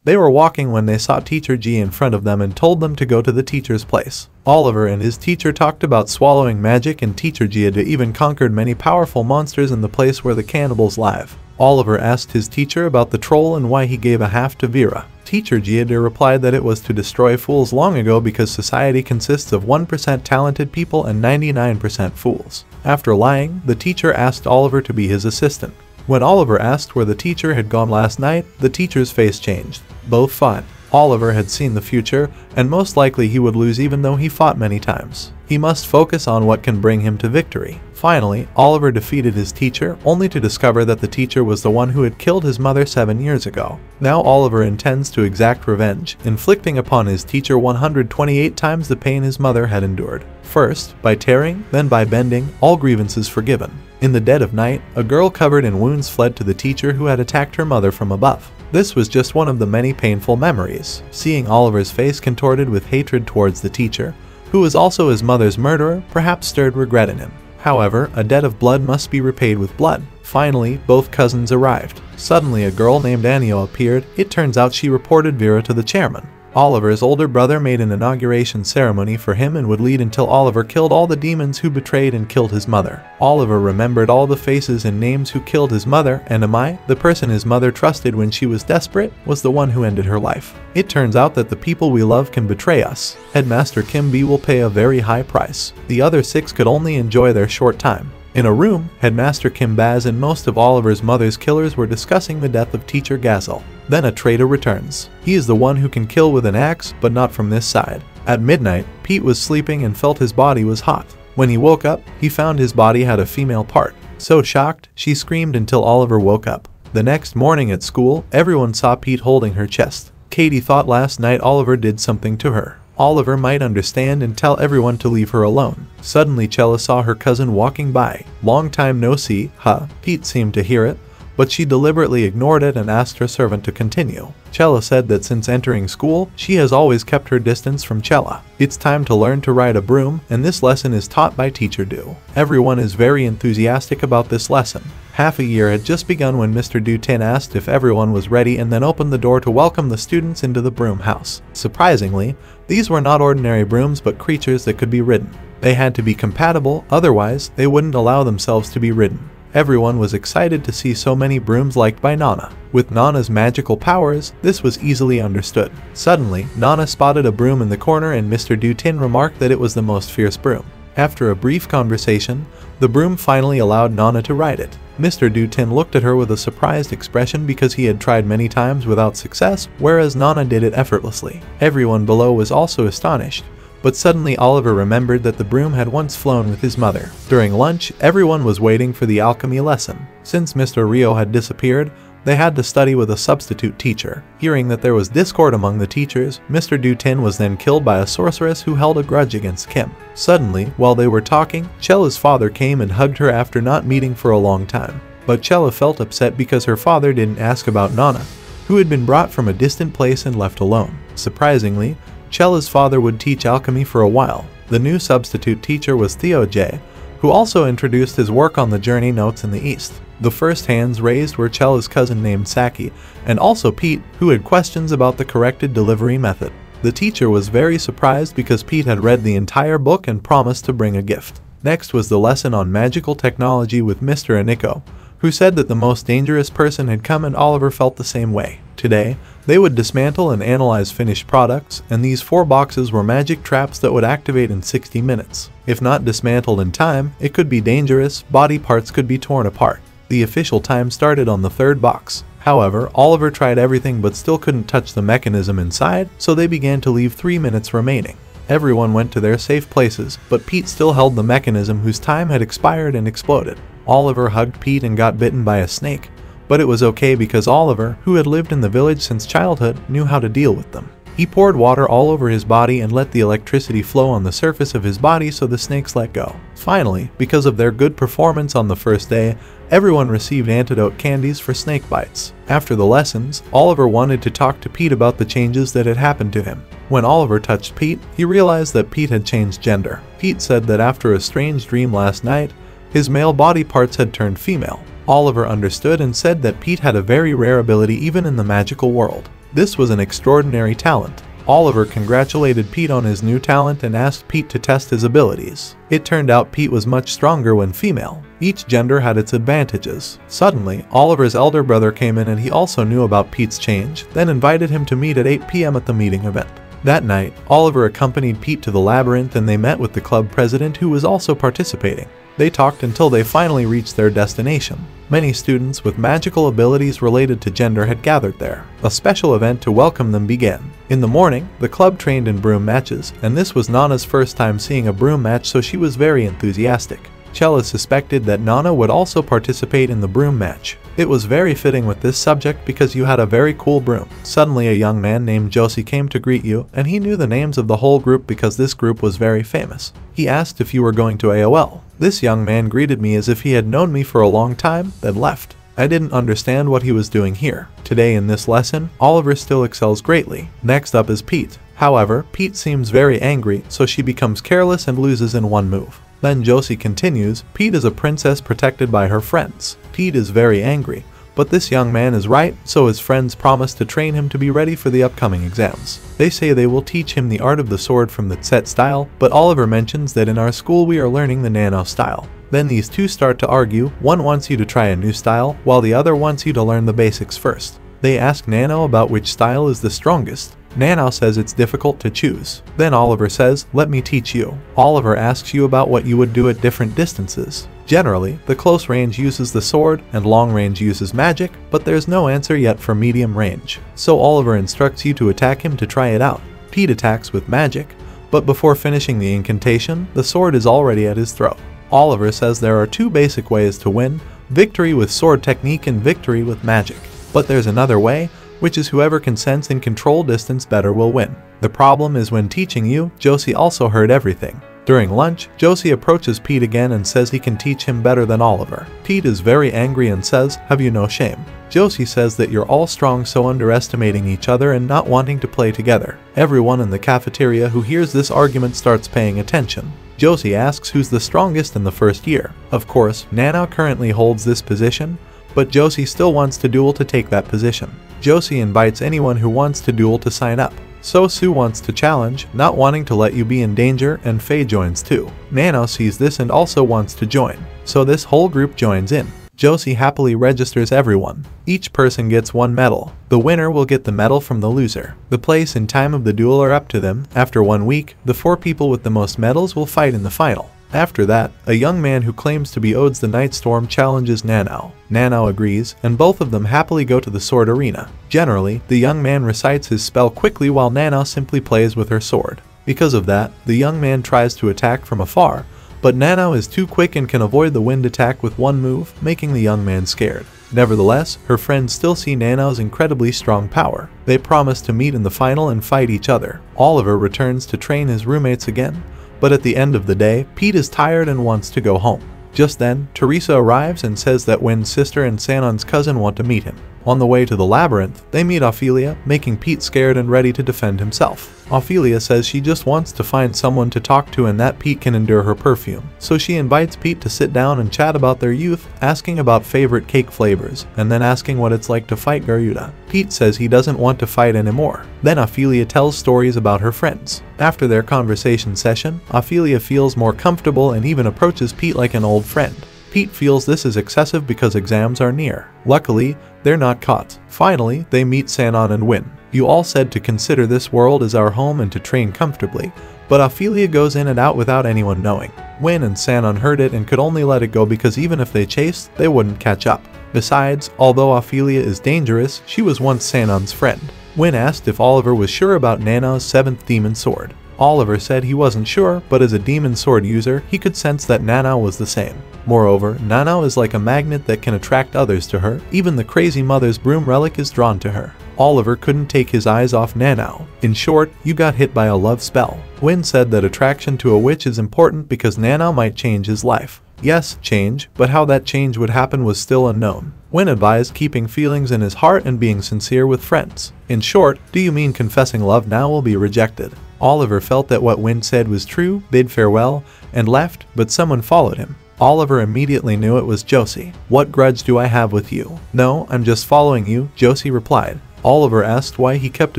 They were walking when they saw Teacher G in front of them and told them to go to the teacher's place. Oliver and his teacher talked about swallowing magic, and Teacher G had even conquered many powerful monsters in the place where the cannibals live. Oliver asked his teacher about the troll and why he gave a half to Vera. Teacher Giada replied that it was to destroy fools long ago because society consists of 1% talented people and 99% fools. After lying, the teacher asked Oliver to be his assistant. When Oliver asked where the teacher had gone last night, the teacher's face changed. Both fought. Oliver had seen the future, and most likely he would lose even though he fought many times. He must focus on what can bring him to victory. Finally, Oliver defeated his teacher, only to discover that the teacher was the one who had killed his mother 7 years ago. Now Oliver intends to exact revenge, inflicting upon his teacher 128 times the pain his mother had endured. First, by tearing, then by bending, all grievances forgiven. In the dead of night, a girl covered in wounds fled to the teacher who had attacked her mother from above. This was just one of the many painful memories. Seeing Oliver's face contorted with hatred towards the teacher, who was also his mother's murderer, perhaps stirred regret in him. However, a debt of blood must be repaid with blood. Finally, both cousins arrived. Suddenly, a girl named Anio appeared. It turns out she reported Vera to the chairman. Oliver's older brother made an inauguration ceremony for him and would lead until Oliver killed all the demons who betrayed and killed his mother. Oliver remembered all the faces and names who killed his mother, and Amai, the person his mother trusted when she was desperate, was the one who ended her life. It turns out that the people we love can betray us. Headmaster Kim B will pay a very high price. The other 6 could only enjoy their short time. In a room, Headmaster Kim Baz and most of Oliver's mother's killers were discussing the death of Teacher Gazel. Then a traitor returns. He is the one who can kill with an axe, but not from this side. At midnight, Pete was sleeping and felt his body was hot. When he woke up, he found his body had a female part. So shocked, she screamed until Oliver woke up. The next morning at school, everyone saw Pete holding her chest. Katie thought last night Oliver did something to her. Oliver might understand and tell everyone to leave her alone. Suddenly Chella saw her cousin walking by. Long time no see, huh? Pete seemed to hear it, but she deliberately ignored it and asked her servant to continue. Chella said that since entering school, she has always kept her distance from Chella. It's time to learn to ride a broom, and this lesson is taught by Teacher Du. Everyone is very enthusiastic about this lesson. Half a year had just begun when Mr. Du-Tin asked if everyone was ready and then opened the door to welcome the students into the broom house. Surprisingly, these were not ordinary brooms but creatures that could be ridden. They had to be compatible, otherwise they wouldn't allow themselves to be ridden. Everyone was excited to see so many brooms liked by Nana. With Nana's magical powers, this was easily understood. Suddenly, Nana spotted a broom in the corner and Mr. Du-Tin remarked that it was the most fierce broom. After a brief conversation, the broom finally allowed Nana to ride it. Mr. Du-Tin looked at her with a surprised expression because he had tried many times without success, whereas Nana did it effortlessly. Everyone below was also astonished. But suddenly Oliver remembered that the broom had once flown with his mother. During lunch, everyone was waiting for the alchemy lesson. Since Mr. Rio had disappeared, they had to study with a substitute teacher. Hearing that there was discord among the teachers, Mr. Du-Tin was then killed by a sorceress who held a grudge against Kim. Suddenly, while they were talking, Chella's father came and hugged her after not meeting for a long time. But Chella felt upset because her father didn't ask about Nana, who had been brought from a distant place and left alone. Surprisingly, Chella's father would teach alchemy for a while. The new substitute teacher was Theo J, who also introduced his work on the journey notes in the East. The first hands raised were Chella's cousin named Saki, and also Pete, who had questions about the corrected delivery method. The teacher was very surprised because Pete had read the entire book and promised to bring a gift. Next was the lesson on magical technology with Mr. Aniko, who said that the most dangerous person had come, and Oliver felt the same way. Today, they would dismantle and analyze finished products, and these 4 boxes were magic traps that would activate in 60 minutes. If not dismantled in time, it could be dangerous, body parts could be torn apart. The official time started on the 3rd box. However, Oliver tried everything but still couldn't touch the mechanism inside, so they began to leave 3 minutes remaining. Everyone went to their safe places, but Pete still held the mechanism whose time had expired and exploded. Oliver hugged Pete and got bitten by a snake, but it was okay because Oliver, who had lived in the village since childhood, knew how to deal with them. He poured water all over his body and let the electricity flow on the surface of his body so the snakes let go. Finally, because of their good performance on the first day, everyone received antidote candies for snake bites. After the lessons, Oliver wanted to talk to Pete about the changes that had happened to him. When Oliver touched Pete, he realized that Pete had changed gender. Pete said that after a strange dream last night, his male body parts had turned female. Oliver understood and said that Pete had a very rare ability even in the magical world. This was an extraordinary talent. Oliver congratulated Pete on his new talent and asked Pete to test his abilities. It turned out Pete was much stronger when female. Each gender had its advantages. Suddenly, Oliver's elder brother came in and he also knew about Pete's change, then invited him to meet at 8 p.m. at the meeting event. That night, Oliver accompanied Pete to the labyrinth and they met with the club president who was also participating. They talked until they finally reached their destination. Many students with magical abilities related to gender had gathered there. A special event to welcome them began. In the morning, the club trained in broom matches, and this was Nana's first time seeing a broom match, so she was very enthusiastic. Chella suspected that Nana would also participate in the broom match. It was very fitting with this subject because you had a very cool broom. Suddenly a young man named Josie came to greet you, and he knew the names of the whole group because this group was very famous. He asked if you were going to AOL. This young man greeted me as if he had known me for a long time, then left. I didn't understand what he was doing here. Today in this lesson, Oliver still excels greatly. Next up is Pete. However, Pete seems very angry, so she becomes careless and loses in one move. Then Josie continues, Pete is a princess protected by her friends. Pete is very angry, but this young man is right, so his friends promise to train him to be ready for the upcoming exams. They say they will teach him the art of the sword from the set style, but Oliver mentions that in our school we are learning the nano style. Then these two start to argue, one wants you to try a new style, while the other wants you to learn the basics first. They ask Nano about which style is the strongest. Nano says it's difficult to choose. Then Oliver says, let me teach you. Oliver asks you about what you would do at different distances. Generally, the close range uses the sword and long range uses magic, but there's no answer yet for medium range. So Oliver instructs you to attack him to try it out. Pete attacks with magic, but before finishing the incantation, the sword is already at his throat. Oliver says there are two basic ways to win, victory with sword technique and victory with magic. But there's another way, which is whoever can sense and control distance better will win. The problem is when teaching you, Josie also heard everything. During lunch, Josie approaches Pete again and says he can teach him better than Oliver. Pete is very angry and says, have you no shame? Josie says that you're all strong, so underestimating each other and not wanting to play together. Everyone in the cafeteria who hears this argument starts paying attention. Josie asks who's the strongest in the first year. Of course, Nana currently holds this position, but Josie still wants to duel to take that position. Josie invites anyone who wants to duel to sign up. So Sue wants to challenge, not wanting to let you be in danger, and Faye joins too. Nano sees this and also wants to join. So this whole group joins in. Josie happily registers everyone. Each person gets one medal. The winner will get the medal from the loser. The place and time of the duel are up to them. After 1 week, the 4 people with the most medals will fight in the final. After that, a young man who claims to be Odes the Night Storm challenges Nano. Nano agrees, and both of them happily go to the sword arena. Generally, the young man recites his spell quickly while Nano simply plays with her sword. Because of that, the young man tries to attack from afar, but Nano is too quick and can avoid the wind attack with one move, making the young man scared. Nevertheless, her friends still see Nano's incredibly strong power. They promise to meet in the final and fight each other. Oliver returns to train his roommates again, but at the end of the day, Pete is tired and wants to go home. Just then, Teresa arrives and says that Wynn's sister and Sanon's cousin want to meet him. On the way to the labyrinth, they meet Ophelia, making Pete scared and ready to defend himself. Ophelia says she just wants to find someone to talk to and that Pete can endure her perfume. So she invites Pete to sit down and chat about their youth, asking about favorite cake flavors, and then asking what it's like to fight Garuda. Pete says he doesn't want to fight anymore. Then Ophelia tells stories about her friends. After their conversation session, Ophelia feels more comfortable and even approaches Pete like an old friend. Pete feels this is excessive because exams are near. Luckily, they're not caught. Finally, they meet Sanon and Wynn. You all said to consider this world as our home and to train comfortably, but Ophelia goes in and out without anyone knowing. Wynn and Sanon heard it and could only let it go because even if they chased, they wouldn't catch up. Besides, although Ophelia is dangerous, she was once Sanon's friend. Wynn asked if Oliver was sure about Nano's 7th demon sword. Oliver said he wasn't sure, but as a demon sword user, he could sense that Nano was the same. Moreover, Nano is like a magnet that can attract others to her. Even the crazy mother's broom relic is drawn to her. Oliver couldn't take his eyes off Nano. In short, you got hit by a love spell. Wynn said that attraction to a witch is important because Nano might change his life. Yes, change, but how that change would happen was still unknown. Wynn advised keeping feelings in his heart and being sincere with friends. In short, do you mean confessing love now will be rejected? Oliver felt that what Wynn said was true, bid farewell, and left, but someone followed him. Oliver immediately knew it was Josie. What grudge do I have with you? No, I'm just following you, Josie replied. Oliver asked why he kept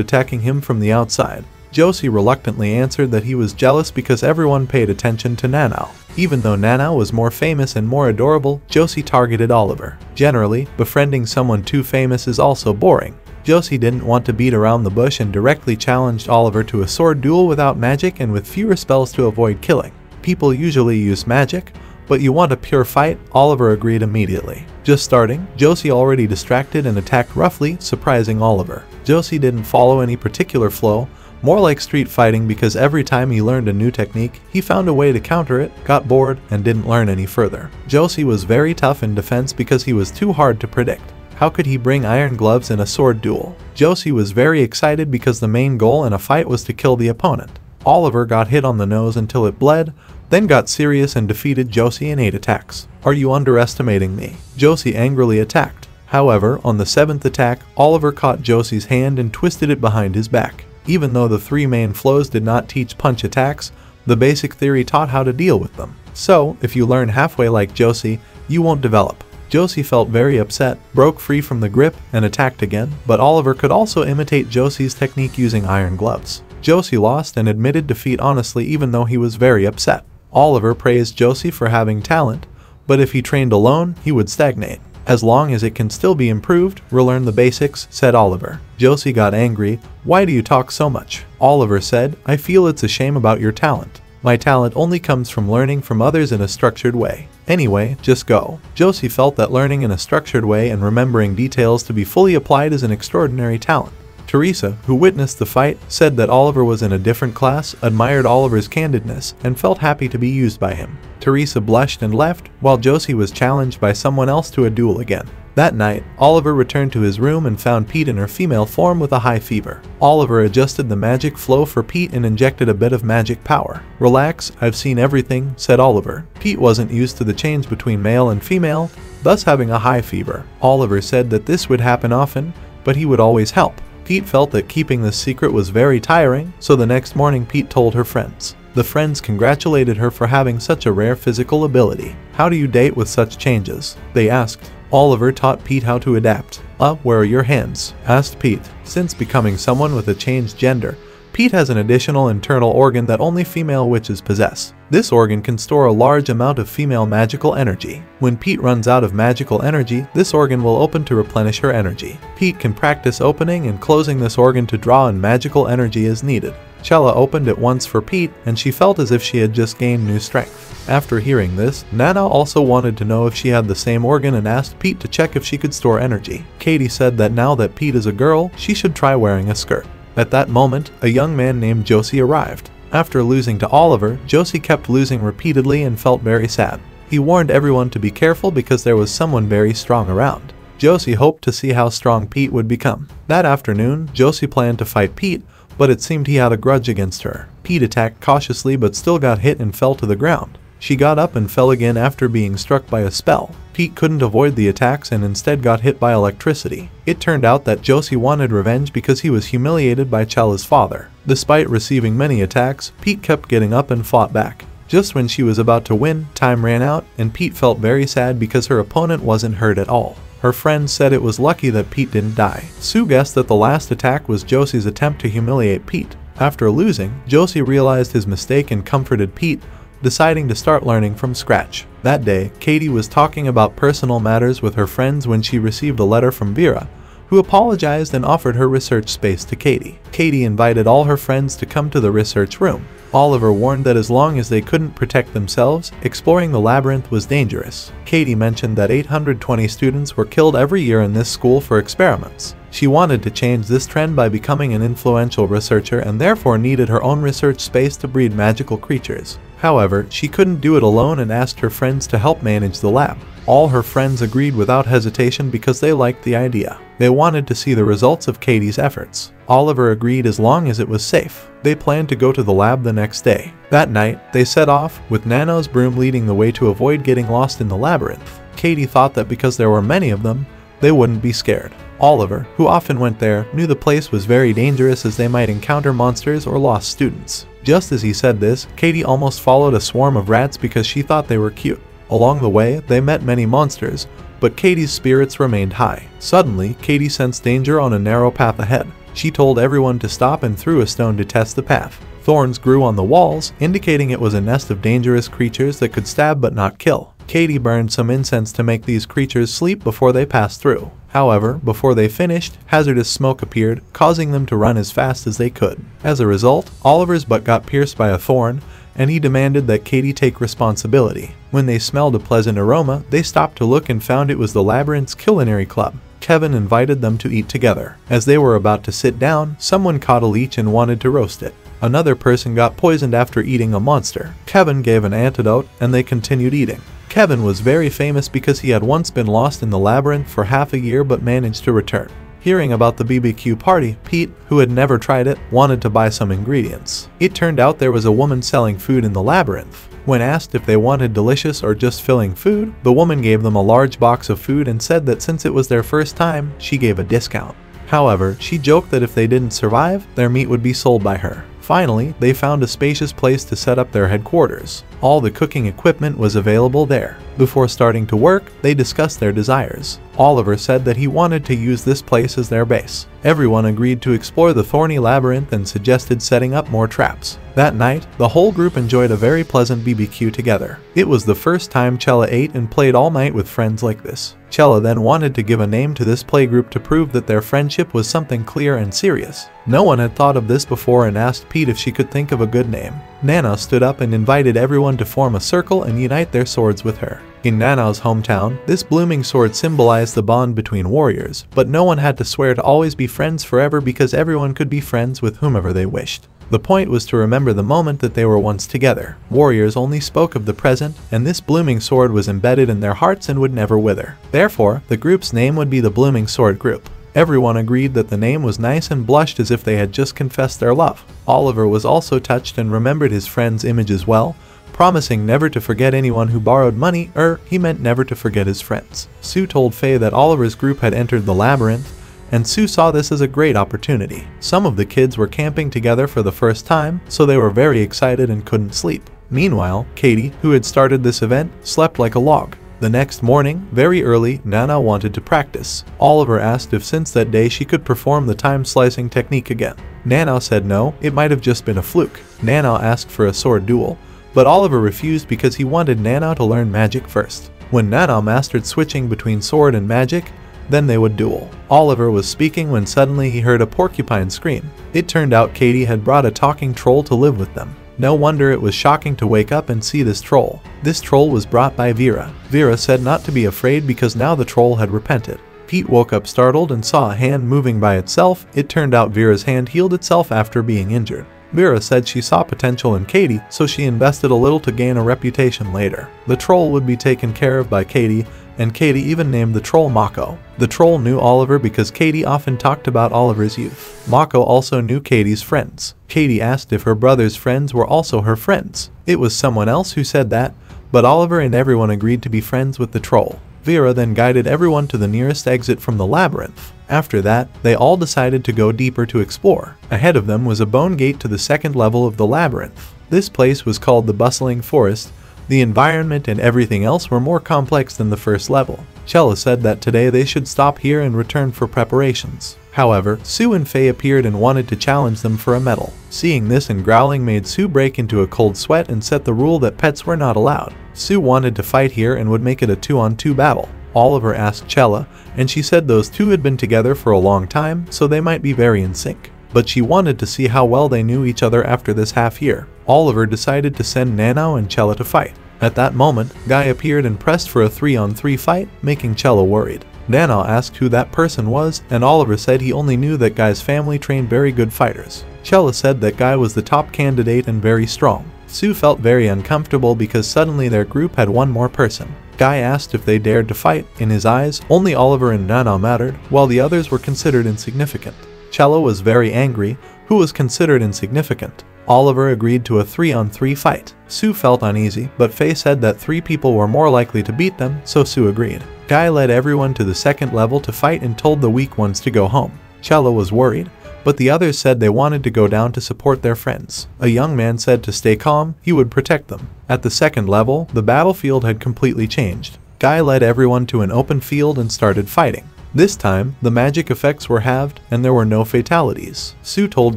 attacking him from the outside. Josie reluctantly answered that he was jealous because everyone paid attention to Nanao. Even though Nanao was more famous and more adorable, Josie targeted Oliver. Generally, befriending someone too famous is also boring. Josie didn't want to beat around the bush and directly challenged Oliver to a sword duel without magic and with fewer spells to avoid killing. People usually use magic, but you want a pure fight. Oliver agreed immediately. Just starting, Josie already distracted and attacked roughly, surprising Oliver. Josie didn't follow any particular flow, more like street fighting, because every time he learned a new technique, he found a way to counter it, got bored, and didn't learn any further. Josie was very tough in defense because he was too hard to predict. How could he bring iron gloves in a sword duel? Josie was very excited because the main goal in a fight was to kill the opponent. Oliver got hit on the nose until it bled, then got serious and defeated Josie in 8 attacks. "Are you underestimating me?" Josie angrily attacked. However, on the 7th attack, Oliver caught Josie's hand and twisted it behind his back. Even though the 3 main flows did not teach punch attacks, the basic theory taught how to deal with them. So, if you learn halfway like Josie, you won't develop. Josie felt very upset, broke free from the grip, and attacked again, but Oliver could also imitate Josie's technique using iron gloves. Josie lost and admitted defeat honestly, even though he was very upset. Oliver praised Josie for having talent, but if he trained alone, he would stagnate. "As long as it can still be improved, relearn the basics," said Oliver. Josie got angry. "Why do you talk so much?" Oliver said, "I feel it's a shame about your talent. My talent only comes from learning from others in a structured way. Anyway, just go." Josie felt that learning in a structured way and remembering details to be fully applied is an extraordinary talent. Teresa, who witnessed the fight, said that Oliver was in a different class, admired Oliver's candidness, and felt happy to be used by him. Teresa blushed and left, while Josie was challenged by someone else to a duel again. That night, Oliver returned to his room and found Pete in her female form with a high fever. Oliver adjusted the magic flow for Pete and injected a bit of magic power. "Relax, I've seen everything," said Oliver. Pete wasn't used to the change between male and female, thus having a high fever. Oliver said that this would happen often, but he would always help. Pete felt that keeping this secret was very tiring, so the next morning Pete told her friends. The friends congratulated her for having such a rare physical ability. "How do you date with such changes?" they asked. Oliver taught Pete how to adapt. Where are your hands?" asked Pete. Since becoming someone with a changed gender, Pete has an additional internal organ that only female witches possess. This organ can store a large amount of female magical energy. When Pete runs out of magical energy, this organ will open to replenish her energy. Pete can practice opening and closing this organ to draw in magical energy as needed. Chella opened it once for Pete, and she felt as if she had just gained new strength. After hearing this, Nana also wanted to know if she had the same organ and asked Pete to check if she could store energy. Katie said that now that Pete is a girl, she should try wearing a skirt. At that moment, a young man named Josie arrived. After losing to Oliver, Josie kept losing repeatedly and felt very sad. He warned everyone to be careful because there was someone very strong around. Josie hoped to see how strong Pete would become. That afternoon, Josie planned to fight Pete, but it seemed he had a grudge against her. Pete attacked cautiously but still got hit and fell to the ground. She got up and fell again after being struck by a spell. Pete couldn't avoid the attacks and instead got hit by electricity. It turned out that Josie wanted revenge because he was humiliated by Chella's father. Despite receiving many attacks, Pete kept getting up and fought back. Just when she was about to win, time ran out, and Pete felt very sad because her opponent wasn't hurt at all. Her friends said it was lucky that Pete didn't die. Sue guessed that the last attack was Josie's attempt to humiliate Pete. After losing, Josie realized his mistake and comforted Pete, deciding to start learning from scratch. That day, Katie was talking about personal matters with her friends when she received a letter from Vera, who apologized and offered her research space to Katie. Katie invited all her friends to come to the research room. Oliver warned that as long as they couldn't protect themselves, exploring the labyrinth was dangerous. Katie mentioned that 820 students were killed every year in this school for experiments. She wanted to change this trend by becoming an influential researcher and therefore needed her own research space to breed magical creatures. However, she couldn't do it alone and asked her friends to help manage the lab. All her friends agreed without hesitation because they liked the idea. They wanted to see the results of Katie's efforts. Oliver agreed as long as it was safe. They planned to go to the lab the next day. That night, they set off, with Nano's broom leading the way to avoid getting lost in the labyrinth. Katie thought that because there were many of them, they wouldn't be scared. Oliver, who often went there, knew the place was very dangerous as they might encounter monsters or lost students. Just as he said this, Katie almost followed a swarm of rats because she thought they were cute. Along the way, they met many monsters, but Katie's spirits remained high. Suddenly, Katie sensed danger on a narrow path ahead. She told everyone to stop and threw a stone to test the path. Thorns grew on the walls, indicating it was a nest of dangerous creatures that could stab but not kill. Katie burned some incense to make these creatures sleep before they passed through. However, before they finished, hazardous smoke appeared, causing them to run as fast as they could. As a result, Oliver's butt got pierced by a thorn, and he demanded that Katie take responsibility. When they smelled a pleasant aroma, they stopped to look and found it was the labyrinth's culinary club. Kevin invited them to eat together. As they were about to sit down, someone caught a leech and wanted to roast it. Another person got poisoned after eating a monster. Kevin gave an antidote, and they continued eating. Kevin was very famous because he had once been lost in the labyrinth for half a year but managed to return. Hearing about the BBQ party, Pete, who had never tried it, wanted to buy some ingredients. It turned out there was a woman selling food in the labyrinth. When asked if they wanted delicious or just filling food, the woman gave them a large box of food and said that since it was their first time, she gave a discount. However, she joked that if they didn't survive, their meat would be sold by her. Finally, they found a spacious place to set up their headquarters. All the cooking equipment was available there. Before starting to work, they discussed their desires. Oliver said that he wanted to use this place as their base. Everyone agreed to explore the thorny labyrinth and suggested setting up more traps. That night, the whole group enjoyed a very pleasant BBQ together. It was the first time Chella ate and played all night with friends like this. Chella then wanted to give a name to this playgroup to prove that their friendship was something clear and serious. No one had thought of this before and asked Pete if she could think of a good name. Nana stood up and invited everyone to form a circle and unite their swords with her. In Nana's hometown, this blooming sword symbolized the bond between warriors, but no one had to swear to always be friends forever because everyone could be friends with whomever they wished. The point was to remember the moment that they were once together. Warriors only spoke of the present, and this blooming sword was embedded in their hearts and would never wither. Therefore, the group's name would be the Blooming Sword Group. Everyone agreed that the name was nice and blushed as if they had just confessed their love. Oliver was also touched and remembered his friend's image as well, promising never to forget anyone who borrowed money, he meant never to forget his friends. Sue told Faye that Oliver's group had entered the labyrinth, and Sue saw this as a great opportunity. Some of the kids were camping together for the first time, so they were very excited and couldn't sleep. Meanwhile, Katie, who had started this event, slept like a log. The next morning, very early, Nana wanted to practice. Oliver asked if since that day she could perform the time-slicing technique again. Nana said no, it might have just been a fluke. Nana asked for a sword duel, but Oliver refused because he wanted Nana to learn magic first. When Nana mastered switching between sword and magic, then they would duel. Oliver was speaking when suddenly he heard a porcupine scream. It turned out Katie had brought a talking troll to live with them. No wonder it was shocking to wake up and see this troll. This troll was brought by Vera. Vera said not to be afraid because now the troll had repented. Pete woke up startled and saw a hand moving by itself. It turned out Vera's hand healed itself after being injured. Vera said she saw potential in Katie, so she invested a little to gain a reputation later. The troll would be taken care of by Katie, and Katie even named the troll Mako. The troll knew Oliver because Katie often talked about Oliver's youth. Mako also knew Katie's friends. Katie asked if her brother's friends were also her friends. It was someone else who said that, but Oliver and everyone agreed to be friends with the troll. Vera then guided everyone to the nearest exit from the labyrinth. After that, they all decided to go deeper to explore. Ahead of them was a bone gate to the second level of the labyrinth. This place was called the Bustling Forest. The environment and everything else were more complex than the first level. Chella said that today they should stop here and return for preparations. However, Sue and Faye appeared and wanted to challenge them for a medal. Seeing this and growling made Sue break into a cold sweat and set the rule that pets were not allowed. Sue wanted to fight here and would make it a 2-on-2 battle. Oliver asked Chella, and she said those two had been together for a long time, so they might be very in sync. But she wanted to see how well they knew each other after this half year. Oliver decided to send Nano and Chella to fight. At that moment, Guy appeared and pressed for a 3-on-3 fight, making Chella worried. Nana asked who that person was, and Oliver said he only knew that Guy's family trained very good fighters. Chella said that Guy was the top candidate and very strong. Sue felt very uncomfortable because suddenly their group had one more person. Guy asked if they dared to fight. In his eyes, only Oliver and Nana mattered, while the others were considered insignificant. Chella was very angry, who was considered insignificant. Oliver agreed to a 3-on-3 fight. Sue felt uneasy, but Faye said that 3 people were more likely to beat them, so Sue agreed. Guy led everyone to the second level to fight and told the weak ones to go home. Chella was worried, but the others said they wanted to go down to support their friends. A young man said to stay calm, he would protect them. At the second level, the battlefield had completely changed. Guy led everyone to an open field and started fighting. This time, the magic effects were halved and there were no fatalities. Sue told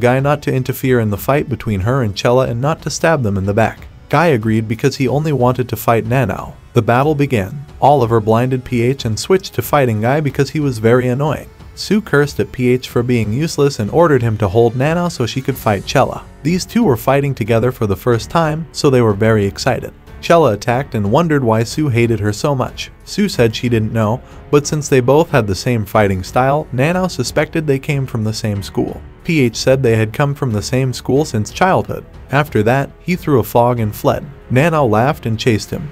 Guy not to interfere in the fight between her and Chella and not to stab them in the back. Guy agreed because he only wanted to fight Nanao. The battle began. Oliver blinded PH and switched to fighting Guy because he was very annoying. Sue cursed at PH for being useless and ordered him to hold Nanao so she could fight Chella. These two were fighting together for the first time, so they were very excited. Chella attacked and wondered why Sue hated her so much. Sue said she didn't know, but since they both had the same fighting style, Nanao suspected they came from the same school. PH said they had come from the same school since childhood. After that, he threw a fog and fled. Nanao laughed and chased him.